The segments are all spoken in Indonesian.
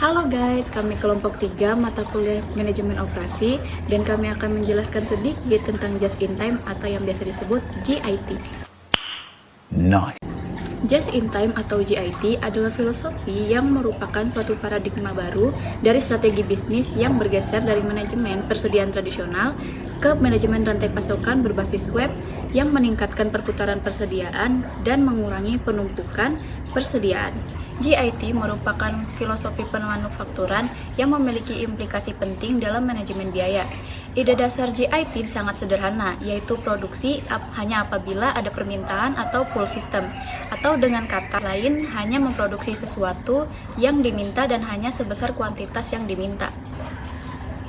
Halo guys, kami kelompok 3 mata kuliah Manajemen Operasi dan kami akan menjelaskan sedikit tentang Just in Time atau yang biasa disebut JIT. Nice. Just in Time atau JIT adalah filosofi yang merupakan suatu paradigma baru dari strategi bisnis yang bergeser dari manajemen persediaan tradisional ke manajemen rantai pasokan berbasis web yang meningkatkan perputaran persediaan dan mengurangi penumpukan persediaan. JIT merupakan filosofi pemanufakturan yang memiliki implikasi penting dalam manajemen biaya. Ide dasar JIT sangat sederhana, yaitu produksi hanya apabila ada permintaan atau pull system, atau dengan kata lain hanya memproduksi sesuatu yang diminta dan hanya sebesar kuantitas yang diminta.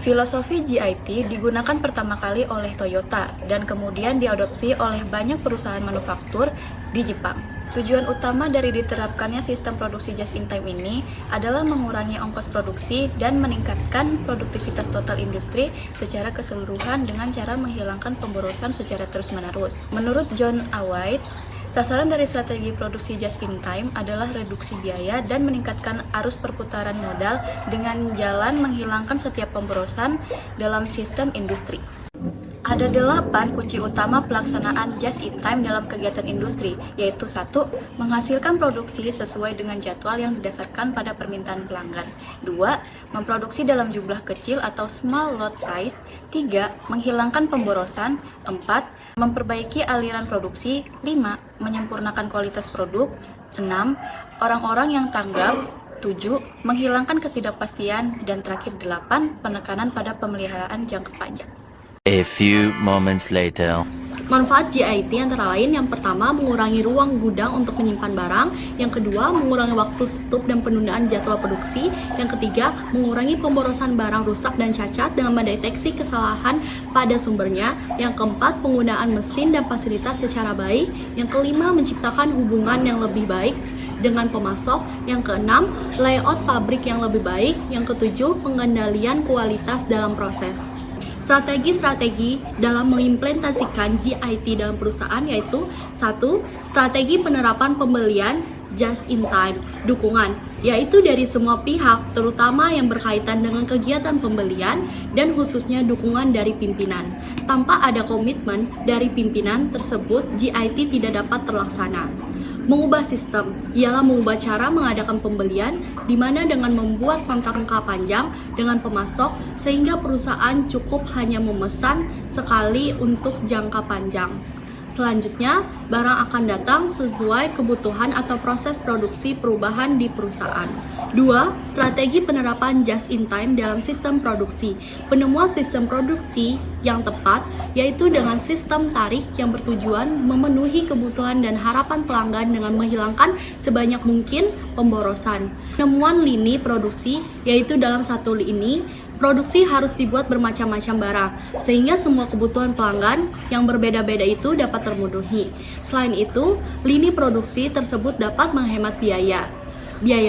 Filosofi JIT digunakan pertama kali oleh Toyota dan kemudian diadopsi oleh banyak perusahaan manufaktur di Jepang. Tujuan utama dari diterapkannya sistem produksi just in time ini adalah mengurangi ongkos produksi dan meningkatkan produktivitas total industri secara keseluruhan dengan cara menghilangkan pemborosan secara terus-menerus. Menurut John A. White, sasaran dari strategi produksi just in time adalah reduksi biaya dan meningkatkan arus perputaran modal dengan jalan menghilangkan setiap pemborosan dalam sistem industri. Ada 8 kunci utama pelaksanaan just in time dalam kegiatan industri, yaitu 1. Menghasilkan produksi sesuai dengan jadwal yang didasarkan pada permintaan pelanggan. 2. Memproduksi dalam jumlah kecil atau small lot size. 3. Menghilangkan pemborosan. 4. Memperbaiki aliran produksi. 5. Menyempurnakan kualitas produk. 6. Orang-orang yang tanggap. 7. Menghilangkan ketidakpastian. Dan terakhir 8. Penekanan pada pemeliharaan jangka panjang. A few moments later. Manfaat JIT antara lain yang pertama mengurangi ruang gudang untuk menyimpan barang, yang kedua mengurangi waktu stop dan penundaan jadwal produksi, yang ketiga mengurangi pemborosan barang rusak dan cacat dengan mendeteksi kesalahan pada sumbernya, yang keempat penggunaan mesin dan fasilitas secara baik, yang kelima menciptakan hubungan yang lebih baik dengan pemasok, yang keenam layout pabrik yang lebih baik, yang ketujuh pengendalian kualitas dalam proses. Strategi-strategi dalam mengimplementasikan JIT dalam perusahaan yaitu 1. Strategi penerapan pembelian just in time, dukungan, yaitu dari semua pihak, terutama yang berkaitan dengan kegiatan pembelian dan khususnya dukungan dari pimpinan. Tanpa ada komitmen dari pimpinan tersebut, JIT tidak dapat terlaksana. Mengubah sistem ialah mengubah cara mengadakan pembelian, di mana dengan membuat kontrak jangka panjang dengan pemasok sehingga perusahaan cukup hanya memesan sekali untuk jangka panjang. Selanjutnya, barang akan datang sesuai kebutuhan atau proses produksi perubahan di perusahaan. 2. Strategi penerapan just in time dalam sistem produksi. Penemuan sistem produksi yang tepat yaitu dengan sistem tarik yang bertujuan memenuhi kebutuhan dan harapan pelanggan dengan menghilangkan sebanyak mungkin pemborosan. Penemuan lini produksi yaitu dalam satu lini produksi harus dibuat bermacam-macam barang, sehingga semua kebutuhan pelanggan yang berbeda-beda itu dapat termenuhi. Selain itu, lini produksi tersebut dapat menghemat biaya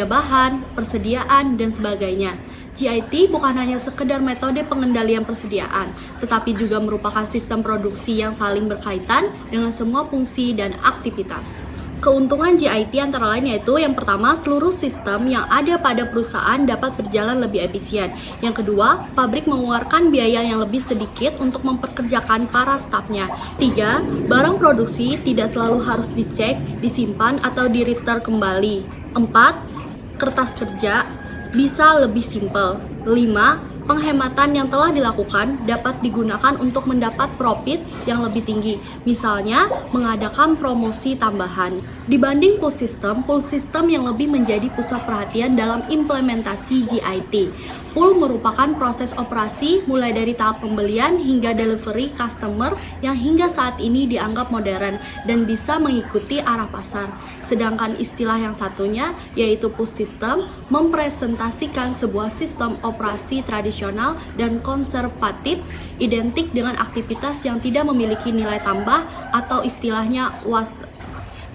bahan, persediaan, dan sebagainya. JIT bukan hanya sekedar metode pengendalian persediaan, tetapi juga merupakan sistem produksi yang saling berkaitan dengan semua fungsi dan aktivitas. Keuntungan JIT antara lain yaitu yang pertama, seluruh sistem yang ada pada perusahaan dapat berjalan lebih efisien. Yang kedua, pabrik mengeluarkan biaya yang lebih sedikit untuk memperkerjakan para stafnya. 3. Barang produksi tidak selalu harus dicek, disimpan, atau di-return kembali. 4. Kertas kerja bisa lebih simpel. 5. Penghematan yang telah dilakukan dapat digunakan untuk mendapat profit yang lebih tinggi, misalnya mengadakan promosi tambahan. Dibanding full system yang lebih menjadi pusat perhatian dalam implementasi JIT. Full merupakan proses operasi mulai dari tahap pembelian hingga delivery customer yang hingga saat ini dianggap modern dan bisa mengikuti arah pasar. Sedangkan istilah yang satunya yaitu push system mempresentasikan sebuah sistem operasi tradisional dan konservatif identik dengan aktivitas yang tidak memiliki nilai tambah atau istilahnya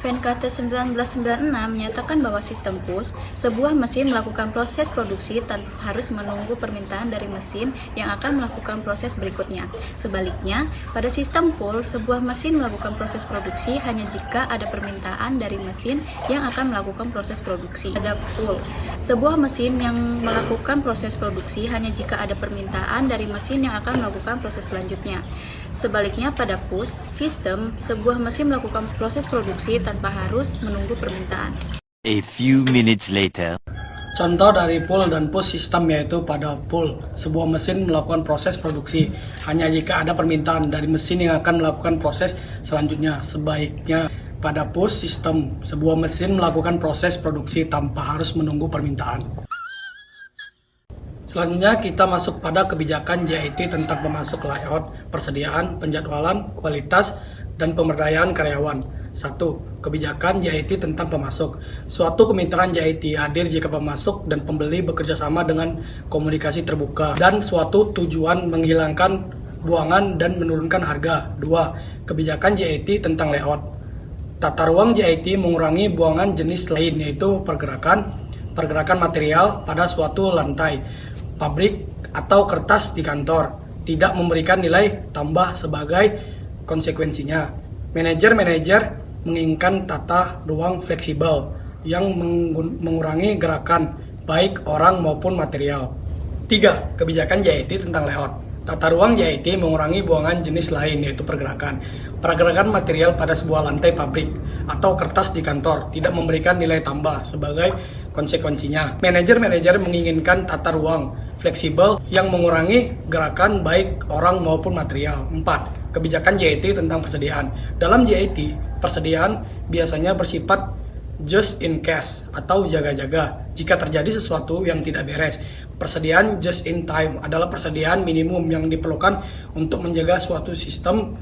VNKT 1996 menyatakan bahwa sistem push, sebuah mesin melakukan proses produksi tanpa harus menunggu permintaan dari mesin yang akan melakukan proses berikutnya. Sebaliknya, pada sistem pull, sebuah mesin melakukan proses produksi hanya jika ada permintaan dari mesin yang akan melakukan proses produksi. Pada pull, sebuah mesin yang melakukan proses produksi hanya jika ada permintaan dari mesin yang akan melakukan proses selanjutnya. Sebaliknya pada push sistem, sebuah mesin melakukan proses produksi tanpa harus menunggu permintaan. A few minutes later. Contoh dari pull dan push sistem yaitu pada pull, sebuah mesin melakukan proses produksi hanya jika ada permintaan dari mesin yang akan melakukan proses selanjutnya. Sebaliknya pada push sistem, sebuah mesin melakukan proses produksi tanpa harus menunggu permintaan. Selanjutnya kita masuk pada kebijakan JIT tentang pemasok layout, persediaan, penjadwalan, kualitas, dan pemberdayaan karyawan. 1. Kebijakan JIT tentang pemasok. Suatu kemitraan JIT hadir jika pemasok dan pembeli bekerja sama dengan komunikasi terbuka dan suatu tujuan menghilangkan buangan dan menurunkan harga. 2. Kebijakan JIT tentang layout. Tata ruang JIT mengurangi buangan jenis lain yaitu pergerakan material pada suatu lantai, pabrik atau kertas di kantor, tidak memberikan nilai tambah sebagai konsekuensinya. Manajer menginginkan tata ruang fleksibel yang mengurangi gerakan baik orang maupun material. 3. Kebijakan JIT tentang layout. Tata ruang JIT mengurangi buangan jenis lain yaitu pergerakan material pada sebuah lantai pabrik atau kertas di kantor, tidak memberikan nilai tambah sebagai konsekuensinya. Manajer menginginkan tata ruang fleksibel yang mengurangi gerakan baik orang maupun material. 4. Kebijakan JIT tentang persediaan. Dalam JIT, persediaan biasanya bersifat just in case atau jaga-jaga jika terjadi sesuatu yang tidak beres. Persediaan just in time adalah persediaan minimum yang diperlukan untuk menjaga suatu sistem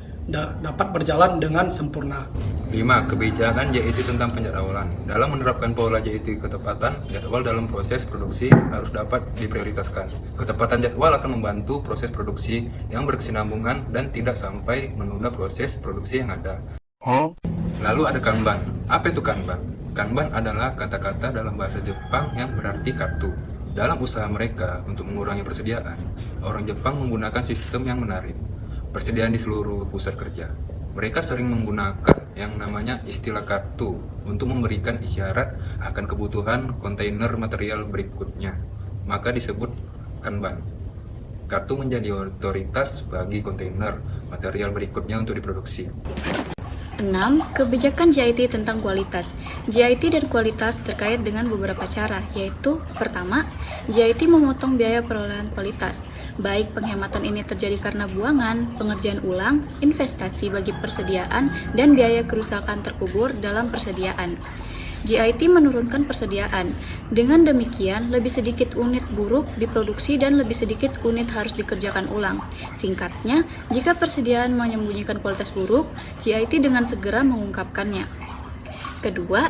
dapat berjalan dengan sempurna. 5. Kebijakan JIT tentang penjadwalan. Dalam menerapkan pola JIT ketepatan, jadwal dalam proses produksi harus dapat diprioritaskan. Ketepatan jadwal akan membantu proses produksi yang berkesinambungan dan tidak sampai menunda proses produksi yang ada. Lalu ada Kanban. Apa itu Kanban? Kanban adalah kata-kata dalam bahasa Jepang yang berarti kartu. Dalam usaha mereka untuk mengurangi persediaan, orang Jepang menggunakan sistem yang menarik. Persediaan di seluruh pusat kerja. Mereka sering menggunakan yang namanya istilah kartu untuk memberikan isyarat akan kebutuhan kontainer material berikutnya. Maka disebut Kanban. Kartu menjadi otoritas bagi kontainer material berikutnya untuk diproduksi. 6. Kebijakan JIT tentang kualitas. JIT dan kualitas terkait dengan beberapa cara, yaitu pertama, JIT memotong biaya perolehan kualitas. Baik penghematan ini terjadi karena buangan, pengerjaan ulang, investasi bagi persediaan, dan biaya kerusakan terkubur dalam persediaan. JIT menurunkan persediaan. Dengan demikian, lebih sedikit unit buruk diproduksi dan lebih sedikit unit harus dikerjakan ulang. Singkatnya, jika persediaan menyembunyikan kualitas buruk, JIT dengan segera mengungkapkannya. Kedua,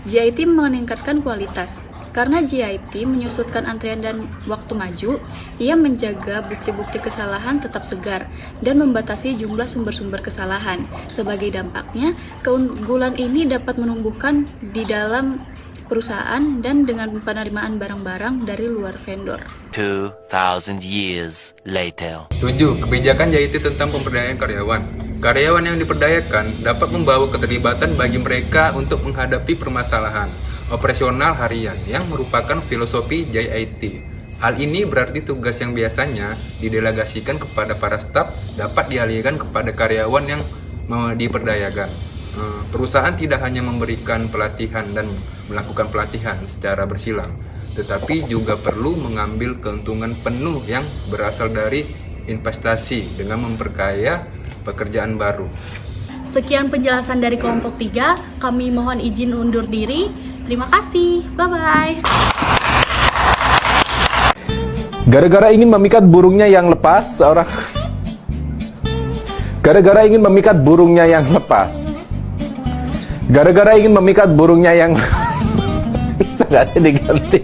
JIT meningkatkan kualitas. Karena JIT menyusutkan antrian dan waktu maju, ia menjaga bukti-bukti kesalahan tetap segar dan membatasi jumlah sumber-sumber kesalahan. Sebagai dampaknya, keunggulan ini dapat menumbuhkan di dalam perusahaan dan dengan penerimaan barang-barang dari luar vendor. 2,000 years later. 7. Kebijakan JIT tentang pemberdayaan karyawan. Karyawan yang diperdayakan dapat membawa keterlibatan bagi mereka untuk menghadapi permasalahan operasional harian yang merupakan filosofi JIT. Hal ini berarti tugas yang biasanya didelegasikan kepada para staf dapat dialihkan kepada karyawan yang diperdayakan. Perusahaan tidak hanya memberikan pelatihan dan melakukan pelatihan secara bersilang, tetapi juga perlu mengambil keuntungan penuh yang berasal dari investasi dengan memperkaya pekerjaan baru. Sekian penjelasan dari kelompok 3, kami mohon izin undur diri. Terima kasih, bye-bye. Gara-gara ingin memikat burungnya yang lepas, Gara-gara ingin memikat burungnya yang lepas. Gara-gara ingin memikat burungnya yang... Bisa gak diganti?